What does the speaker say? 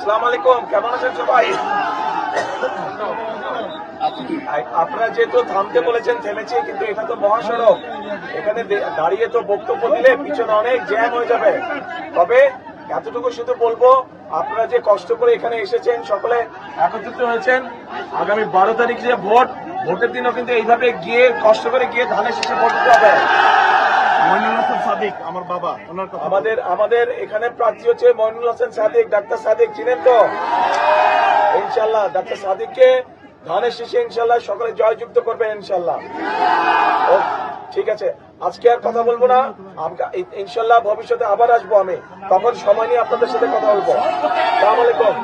আসসালামু আলাইকুম, কেমন আছেন সবাই? আপনারা যেহেতু থামতে বলেছেন থেমেছি, কিন্তু এটা তো মহাসড়ক, এখানে দাঁড়িয়ে তো বক্তব্য দিলে পিছনে অনেক জ্যাম হয়ে যাবে। তবে এতটুকু শুধু বলবো, আপনারা যে কষ্ট করে এখানে এসেছেন, সকলে একত্রিত হয়েছেন, আগামী 12 তারিখ যে ভোটের দিনও কিন্তু এইভাবে গিয়ে কষ্ট করে গিয়ে ধানের শীষে ভোট দিতে হবে। মইনুল হাসান সাদিক আমার বাবা, ওনার কথা আমাদের এখানে প্রার্থী হচ্ছে মইনুল হাসান সাদিক, ডাক্তার সাদিক চিনেন তো? ইনশাল্লাহ ডাক্তার সাদিককে ধানের শীষে ইনশাল্লাহ সকলে জয়যুক্ত করবেন ইনশাল্লাহ। ঠিক আছে, আজকে আর কথা বলবো না, ইনশাল্লাহ ভবিষ্যতে আবার আসবো আমি, তখন সময় নিয়ে আপনাদের সাথে কথা বলবো। আসসালামু আলাইকুম।